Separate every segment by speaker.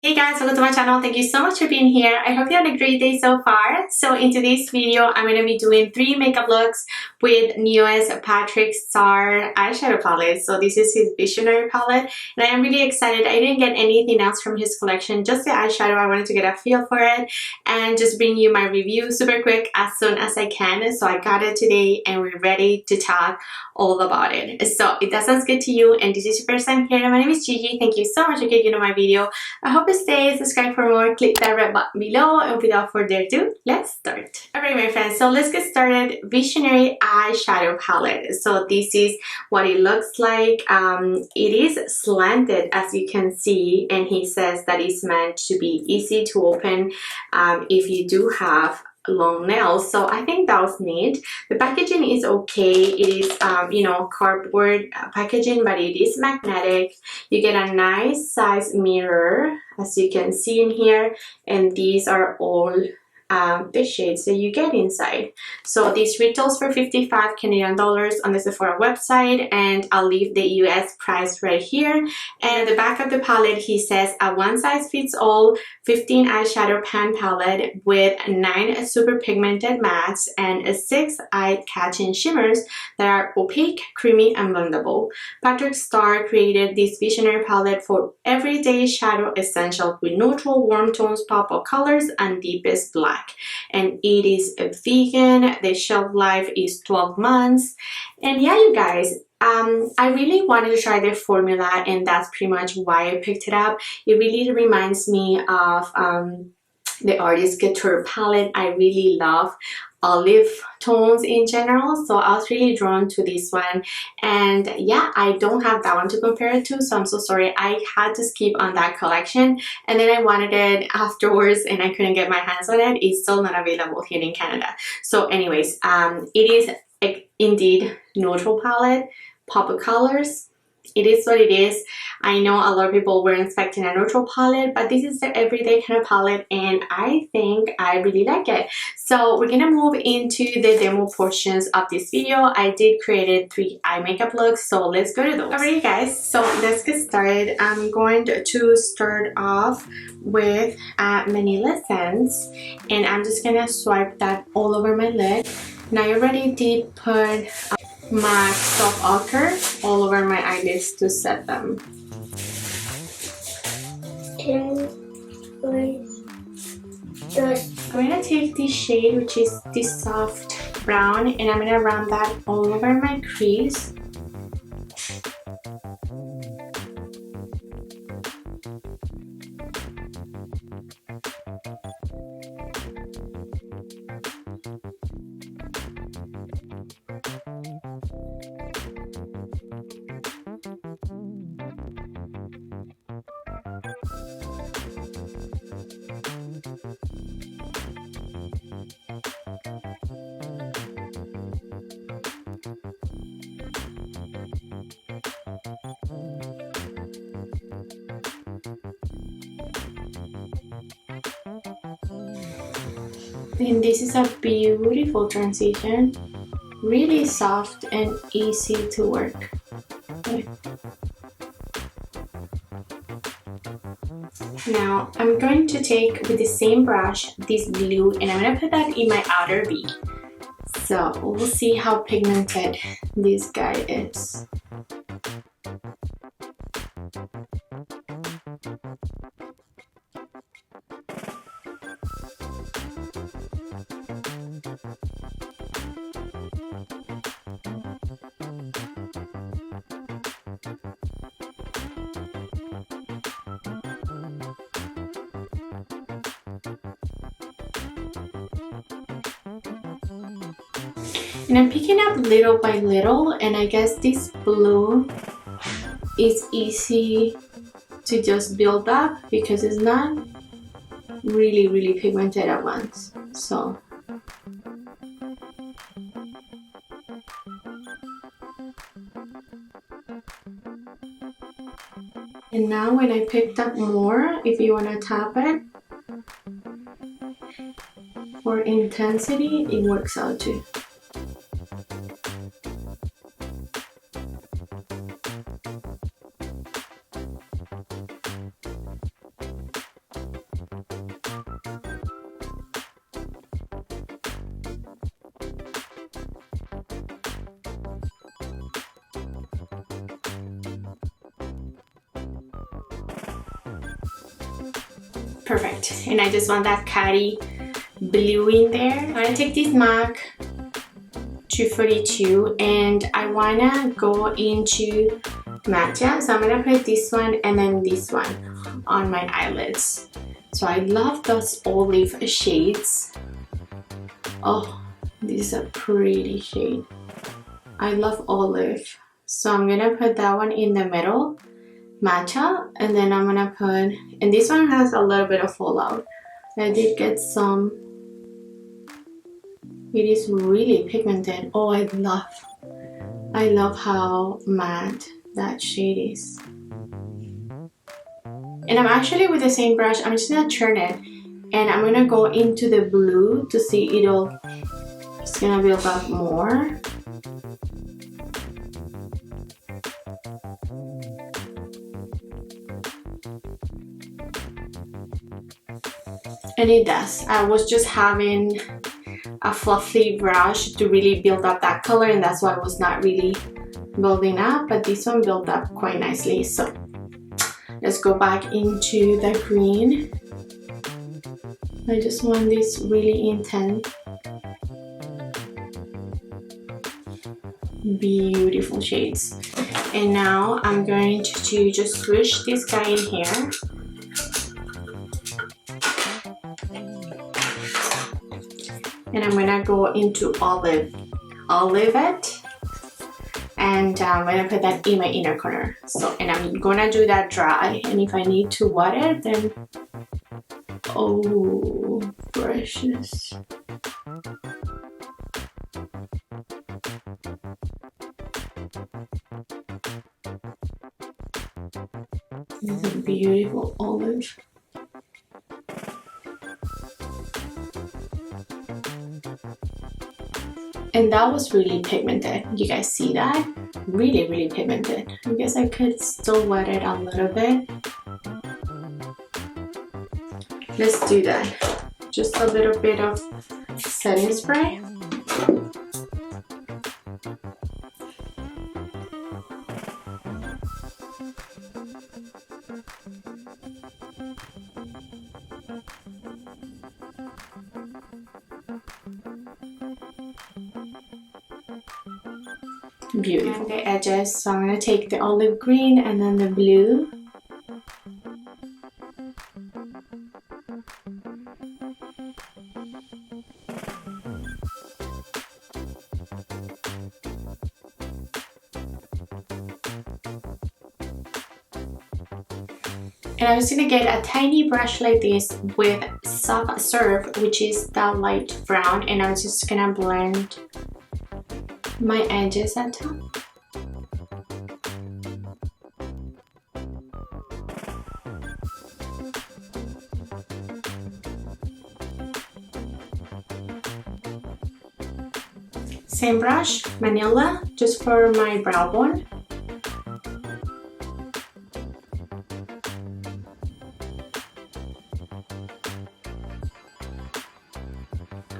Speaker 1: Hey guys, welcome to my channel. Thank you so much for being here. I hope you had a great day so far. So in today's video, I'm going to be doing 3 makeup looks with newest Patrick Starr eyeshadow palette. So this is his Visionary palette and I am really excited. I didn't get anything else from his collection, just the eyeshadow. I wanted to get a feel for it and just bring you my review super quick as soon as I can. So I got it today and we're ready to talk all about it. So if that sounds good to you and this is your first time here, my name is Gigi. Thank you so much for clicking on my video. I hope you stay, subscribe for more, click that red button below, and without further ado, let's start. Alright my friends, so let's get started. Visionary eyeshadow palette. So this is what it looks like. It is slanted as you can see, and he says that it's meant to be easy to open if you do have long nails. So I think that was neat. The packaging is okay. It is you know, cardboard packaging, but it is magnetic. You get a nice size mirror as you can see in here, and these are all the shades that you get inside. So this retails for 55 Canadian dollars on the Sephora website, and I'll leave the US price right here. And at the back of the palette, he says a one size fits all 15 eyeshadow pan palette with 9 super pigmented mattes and 6 eye-catching shimmers that are opaque, creamy, and blendable. Patrick Starr created this Visionary palette for everyday shadow essentials with neutral warm tones, pop-up colors, and deepest black. And it is vegan. The shelf life is 12 months. And yeah, you guys, I really wanted to try the formula, and that's pretty much why I picked it up. It really reminds me of the Artist Couture palette. I really love olive tones in general, so I was really drawn to this one. And yeah, I don't have that one to compare it to, so I'm so sorry. I had to skip on that collection, and then I wanted it afterwards and I couldn't get my hands on it. It's still not available here in Canada. So anyways, it is indeed neutral palette, pop of colors. It is what it is. I know a lot of people were expecting a neutral palette, but this is the everyday kind of palette, and I think I really like it. So we're gonna move into the demo portions of this video. I did create 3 eye makeup looks, so let's go to those. Alright guys, so let's get started. I'm going to start off with Manila Sense, and I'm just gonna swipe that all over my lid. Now I already did put my soft ochre all over my eyelids to set them. I'm gonna take this shade, which is this soft brown, and I'm gonna run that all over my crease. And this is a beautiful transition, really soft and easy to work with. Now I'm going to take with the same brush this blue, and I'm going to put that in my outer V. So we'll see how pigmented this guy is. And I'm picking up little by little, and I guess this blue is easy to just build up because it's not really pigmented at once. So and now when I picked up more, if you want to tap it for intensity, it works out too. Perfect. And I just want that catty blue in there. I'm gonna take this MAC 242 and I wanna go into matcha. So I'm gonna put this one and then this one on my eyelids. So I love those olive shades. Oh, this is a pretty shade. I love olive. So I'm gonna put that one in the middle, matcha, and then I'm gonna put, and this one has a little bit of fallout. I did get some. It is really pigmented. Oh, I love how matte that shade is. And I'm actually with the same brush, I'm just gonna turn it and I'm gonna go into the blue to see it's gonna build up more. And it does. I was just having a fluffy brush to really build up that color, and that's why it was not really building up, but this one built up quite nicely. So let's go back into the green. I just want this really intense, beautiful shades. And now I'm going to just switch this guy in here. And I'm gonna go into olive it, and I'm gonna put that in my inner corner. So, and I'm gonna do that dry, and if I need to wet it, then oh, precious. This is a beautiful olive. And that was really pigmented. You guys see that? Really, really pigmented. I guess I could still wet it a little bit. Let's do that. Just a little bit of setting spray. Beautiful. And the edges, so I'm going to take the olive green and then the blue. And I'm just going to get a tiny brush like this with soft serve, which is that light brown, and I'm just going to blend my edges at top. Same brush, Manila, just for my brow bone.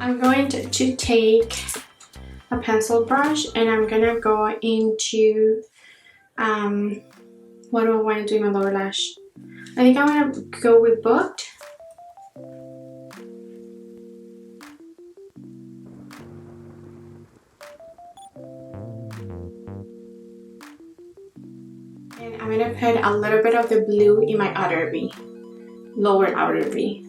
Speaker 1: I'm going to take a pencil brush and I'm gonna go into what do I want to do in my lower lash? I think I'm gonna go with Booked. And I'm gonna put a little bit of the blue in my outer V, lower outer V.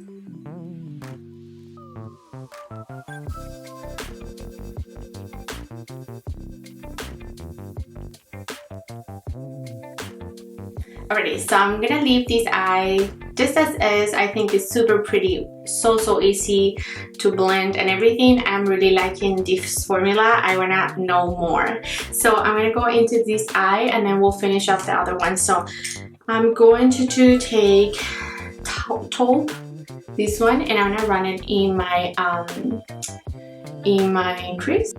Speaker 1: Alrighty, so I'm gonna leave this eye just as is. I think it's super pretty, so easy to blend and everything. I'm really liking this formula. I wanna know more. So I'm gonna go into this eye and then we'll finish off the other one. So I'm going to take taupe, this one, and I'm gonna run it in my crease.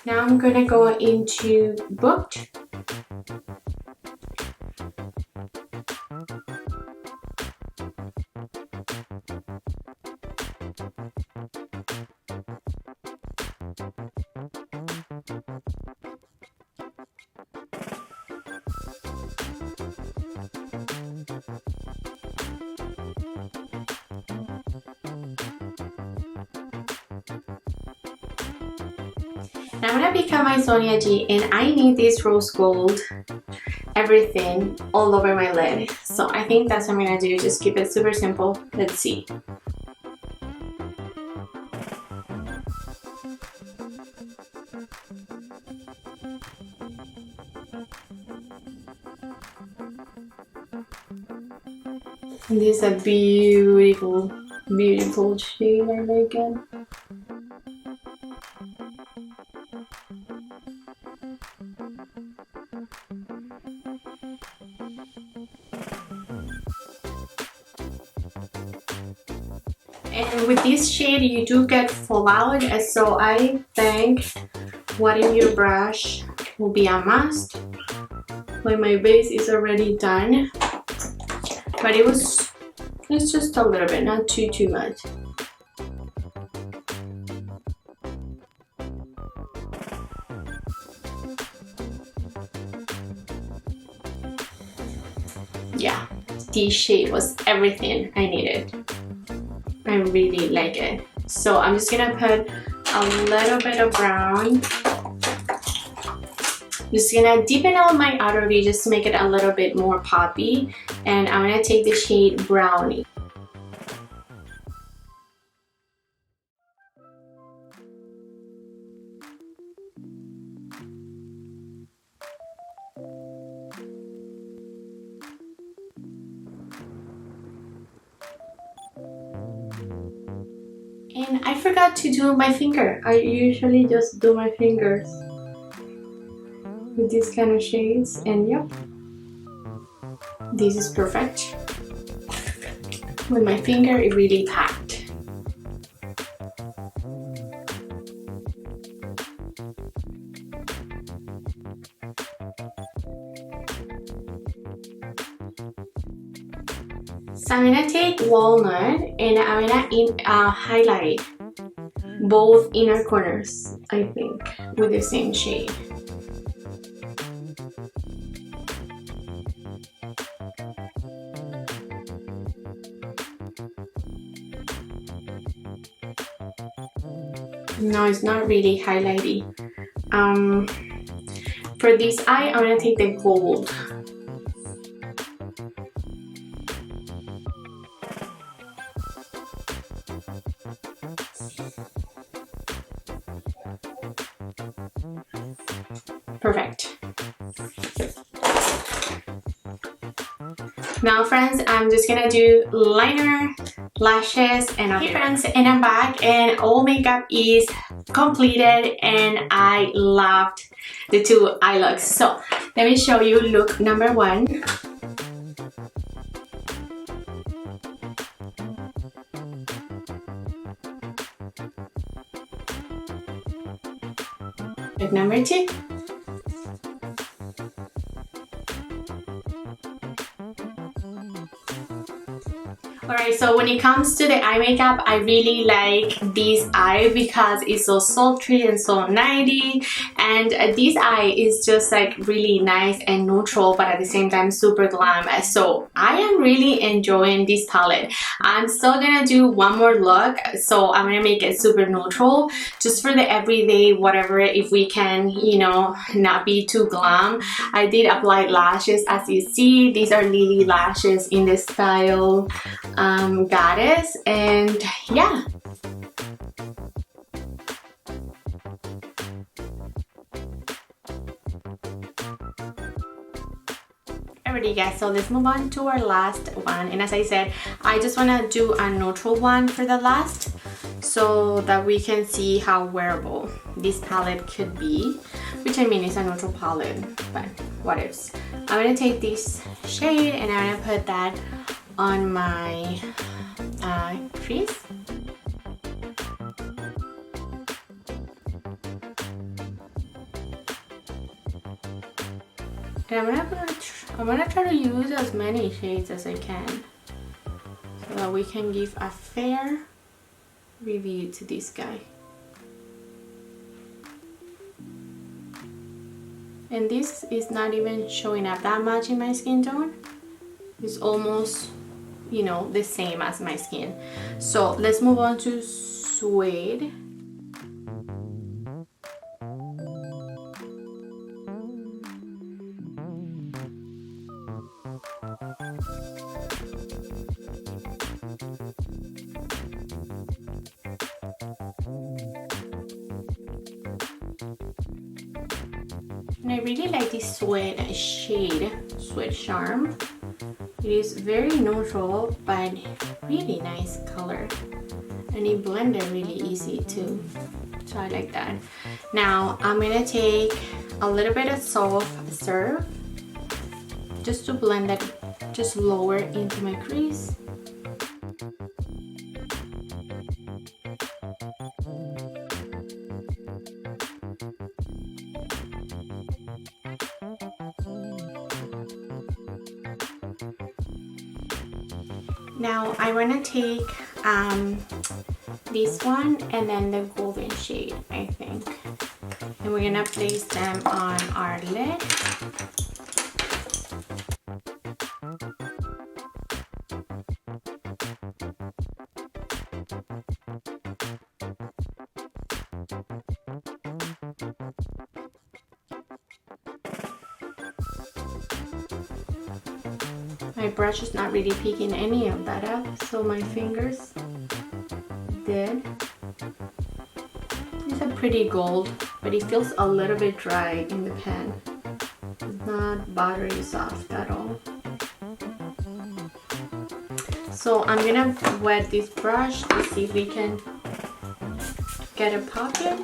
Speaker 1: Now I'm gonna go into Booked. Now I'm gonna pick up my Sonia G, and I need this rose gold everything all over my lid. So I think that's what I'm gonna do, just keep it super simple. Let's see. This is a beautiful, beautiful shade. I like it. And with this shade you do get fallout, so I think wetting your brush will be a must. Like my base is already done, but it's just a little bit, not too much. Yeah, this shade was everything I needed. I really like it. So I'm just gonna put a little bit of brown. I'm just gonna deepen out my outer V just to make it a little bit more poppy. And I'm gonna take the shade Brownie. And I forgot to do my finger. I usually just do my fingers with these kind of shades, and yep, this is perfect. With my finger, it really packed. So I'm gonna take walnut and I'm gonna highlight both inner corners, I think, with the same shade. No, it's not really highlighty. For this eye, I'm gonna take the gold. Perfect. Now friends, I'm just gonna do liner, lashes, and okay friends, and I'm back and all makeup is completed and I loved the two eye looks. So let me show you look number one. Look number two. Alright, so when it comes to the eye makeup, I really like this eye because it's so sultry and so 90, and this eye is just like really nice and neutral, but at the same time super glam. So I am really enjoying this palette. I'm still gonna do one more look, so I'm gonna make it super neutral just for the everyday whatever, if we can, you know, not be too glam. I did apply lashes. As you see, these are Lily lashes in the style Goddess, and yeah. Alrighty guys, so let's move on to our last one, and as I said, I just want to do a neutral one for the last so that we can see how wearable this palette could be, which I mean is a neutral palette, but what ifs. I'm going to take this shade and I'm going to put that on my crease. And I'm gonna try to use as many shades as I can so that we can give a fair review to this guy. And this is not even showing up that much in my skin tone. It's almost, you know, the same as my skin. So let's move on to suede. And I really like this suede shade, Suede Charm. It is very neutral but really nice color, and it blended really easy too, so I like that. Now I'm gonna take a little bit of soft serve just to blend it just lower into my crease. Now I want to take this one and then the golden shade, I think, and we're gonna place them on our lid. My brush is not really picking any of that up, so my fingers did. It's a pretty gold, but it feels a little bit dry in the pen. It's not buttery soft at all. So I'm gonna wet this brush to see if we can get a pocket.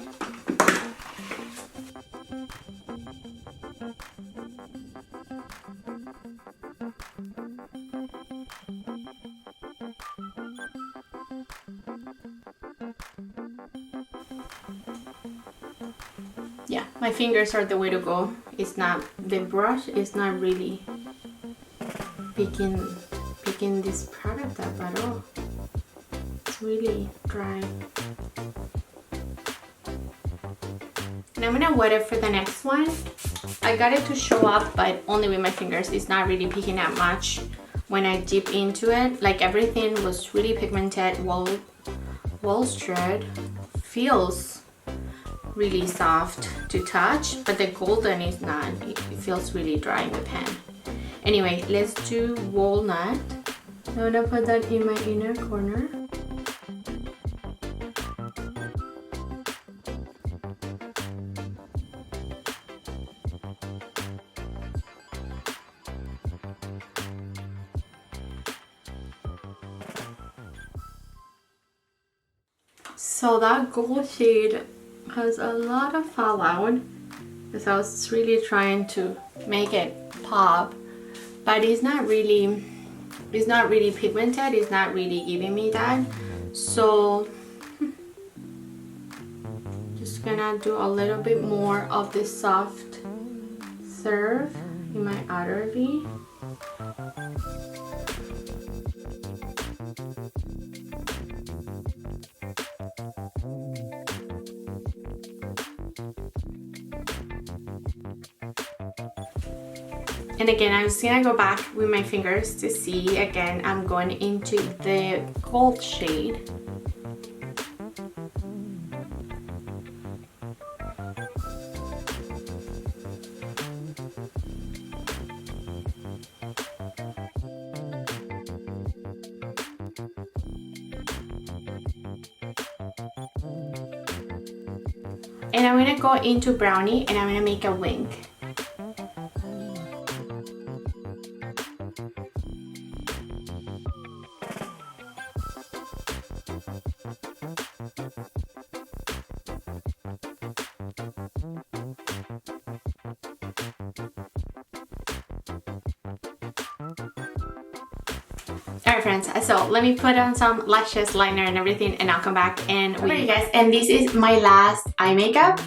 Speaker 1: Yeah, my fingers are the way to go. It's not, the brush is not really picking this product up at all. It's really dry. And I'm gonna wet it for the next one. I got it to show up, but only with my fingers. It's not really picking up much when I dip into it. Like everything was really pigmented, well stirred, feels really soft to touch, but the golden is not. It feels really dry in the pen. Anyway, let's do walnut. I'm gonna put that in my inner corner. So that gold shade has a lot of fallout because I was really trying to make it pop, but it's not really pigmented. It's not really giving me that. So just gonna do a little bit more of this soft serve in my outer V. And again, I'm just gonna go back with my fingers to see. Again, I'm going into the gold shade. And I'm gonna go into brownie and I'm gonna make a wing. Alright friends, so let me put on some lashes, liner and everything, and I'll come back and with you guys. And this is my last eye makeup.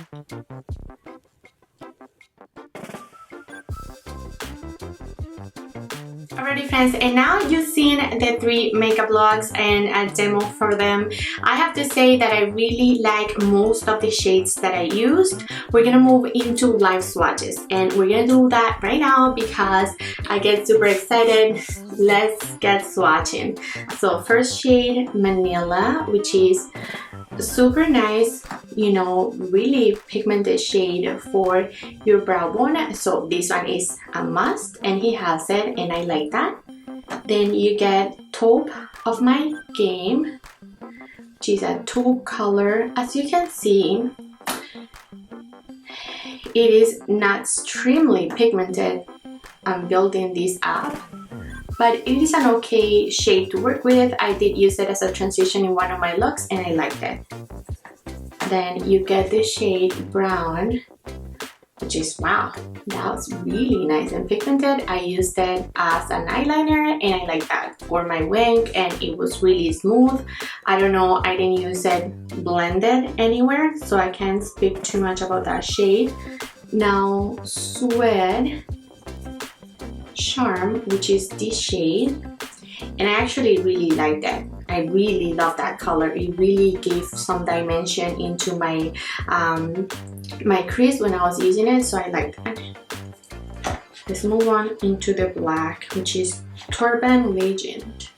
Speaker 1: Alrighty friends, and now you've seen the 3 makeup looks and a demo for them. I have to say that I really like most of the shades that I used. We're gonna move into live swatches, and we're gonna do that right now because I get super excited. Let's get swatching. So first shade, Manila, which is super nice, you know, really pigmented shade for your brow bone. So this one is a must, and he has it, and I like that. Then you get Taupe of My Game, which is a taupe color. As you can see, it is not extremely pigmented. I'm building this up, but it is an okay shade to work with. I did use it as a transition in one of my looks, and I liked it. Then you get the shade Brown, which is, wow, that was really nice and pigmented. I used it as an eyeliner, and I like that for my wing, and it was really smooth. I don't know, I didn't use it blended anywhere, so I can't speak too much about that shade. Now, Sweat Charm, which is this shade, and I actually really like that. I really love that color. It really gave some dimension into my my crease when I was using it, so I like that. Let's move on into the black, which is Turban Legend.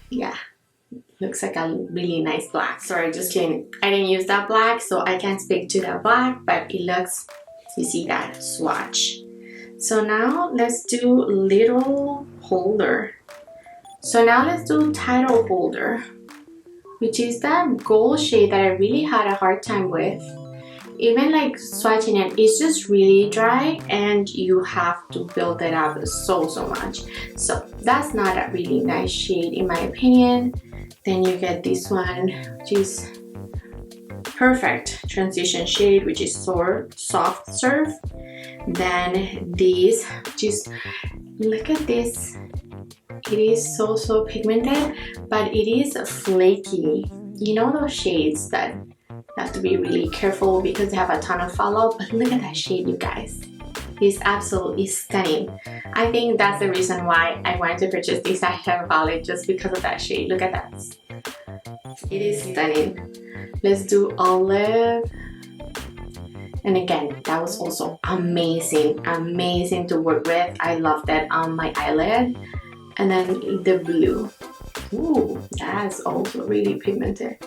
Speaker 1: Yeah, looks like a really nice black. Sorry, just kidding. I didn't use that black, so I can't speak to that black, but it looks, you see that swatch. So now let's do Little Holder. So now let's do Title Holder, which is that gold shade that I really had a hard time with. Even like swatching it, it's just really dry, and you have to build it up so much. So that's not a really nice shade in my opinion. Then you get this one, which is perfect transition shade, which is Soft Serve. Then this, just look at this. It is so pigmented, but it is flaky. You know those shades that have to be really careful because they have a ton of fallout, but look at that shade, you guys. It's absolutely stunning. I think that's the reason why I wanted to purchase this eyeshadow palette, just because of that shade. Look at that. It is stunning. Let's do Olive. And again, that was also amazing to work with. I love that on my eyelid. And then the blue. Ooh, that's also really pigmented.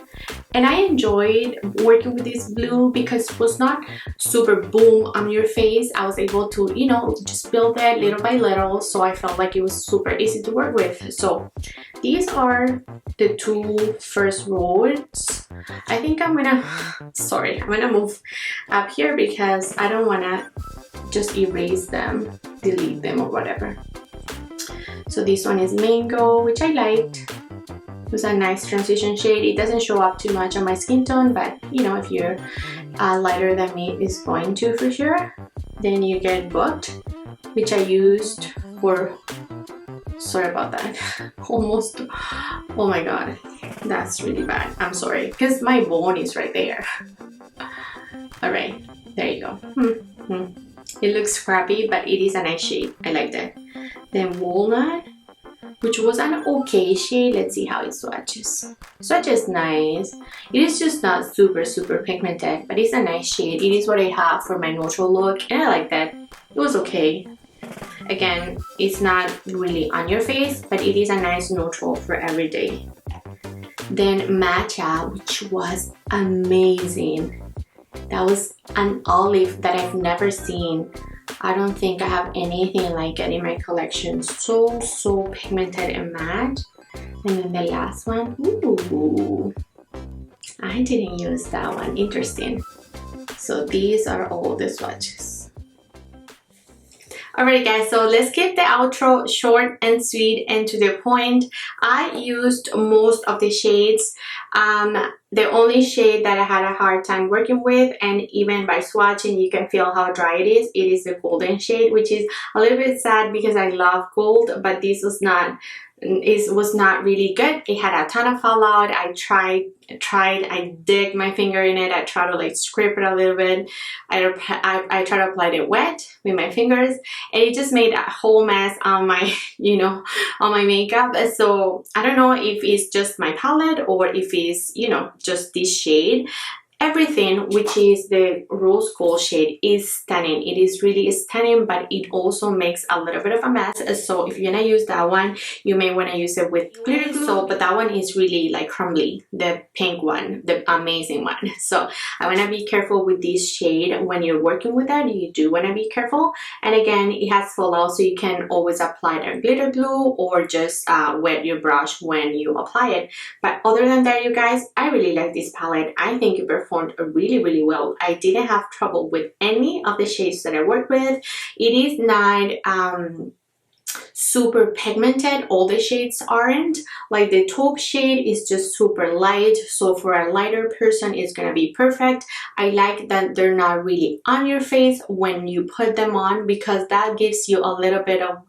Speaker 1: And I enjoyed working with this blue because it was not super boom on your face. I was able to, you know, just build it little by little, so I felt like it was super easy to work with. So these are the 2 first rows. I think I'm gonna move up here because I don't wanna just erase them, delete them or whatever. So this one is Mango, which I liked. It was a nice transition shade. It doesn't show up too much on my skin tone, but you know, if you're lighter than me, it's going to for sure. Then you get Booked, which I used for, sorry about that, almost, oh my god, that's really bad. I'm sorry, because my bone is right there. Alright, there you go. It looks scrappy, but it is a nice shade. I liked it. Then Walnut, which was an okay shade. Let's see how it swatches. Swatches nice. It is just not super pigmented, but it's a nice shade. It is what I have for my neutral look, and I like that. It was okay. Again, it's not really on your face, but it is a nice neutral for every day. Then Matcha, which was amazing. That was an olive that I've never seen. I don't think I have anything like it in my collection. So pigmented and matte. And then the last one, ooh, I didn't use that one. Interesting. So these are all the swatches. Alright guys, so let's keep the outro short and sweet and to the point. I used most of the shades. The only shade that I had a hard time working with, and even by swatching you can feel how dry it is the golden shade, which is a little bit sad because I love gold, but this was not was not really good. It had a ton of fallout. I digged my finger in it. I tried to like scrape it a little bit. I tried to apply it wet with my fingers, and it just made a whole mess on my, you know, on my makeup. So I don't know if it's just my palette or if it's, you know, just this shade. Everything, which is the rose gold shade, is stunning. It is really stunning, but it also makes a little bit of a mess. So if you're gonna use that one, you may want to use it with glitter glue. So, but that one is really like crumbly, the pink one, the amazing one. So I want to be careful with this shade when you're working with it. You do want to be careful. And again, it has fallout, so you can always apply the glitter glue or just wet your brush when you apply it. But other than that, you guys, I really like this palette. I think it performed really well. I didn't have trouble with any of the shades that I worked with. It is not super pigmented. All the shades aren't. Like the taupe shade is just super light, so for a lighter person it's gonna be perfect. I like that they're not really on your face when you put them on, because that gives you a little bit of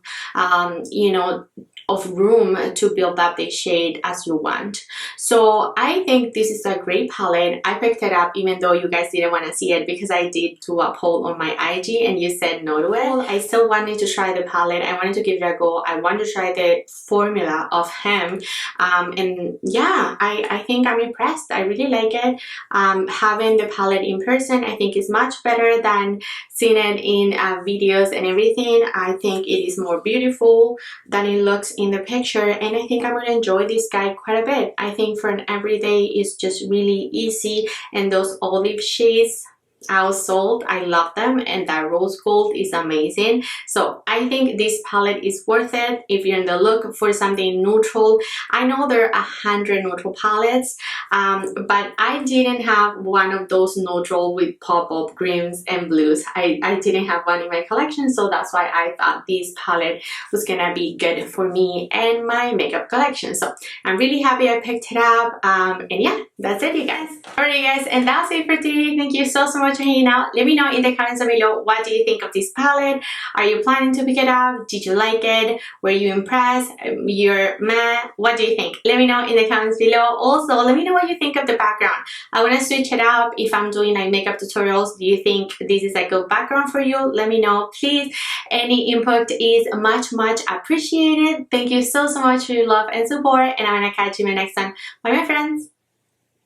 Speaker 1: you know, of room to build up the shade as you want. So I think this is a great palette. I picked it up even though you guys didn't want to see it, because I did do a poll on my IG and you said no to it. I still wanted to try the palette. I wanted to give it a go. I wanted to try the formula of him, and yeah, I think I'm impressed. I really like it. Having the palette in person, I think, is much better than seeing it in videos and everything. I think it is more beautiful than it looks in the picture, and I think I'm gonna enjoy this guy quite a bit. I think for an everyday it's just really easy, and those olive shades I was sold. I love them, and that rose gold is amazing. So I think this palette is worth it if you're in the look for something neutral. I know there are 100 neutral palettes, but I didn't have one of those neutral with pop-up greens and blues. I didn't have one in my collection, so that's why I thought this palette was gonna be good for me and my makeup collection. So I'm really happy I picked it up, and yeah, that's it, you guys. Alright, guys, and that's it for today. Thank you so much for hanging out. Let me know in the comments below, what do you think of this palette? Are you planning to pick it up? Did you like it? Were you impressed? You're meh? What do you think? Let me know in the comments below. Also, let me know what you think of the background. I want to switch it up. If I'm doing like makeup tutorials, do you think this is a good background for you? Let me know, please. Any input is much appreciated. Thank you so much for your love and support, and I'm gonna catch you in my next one. Bye, my friends.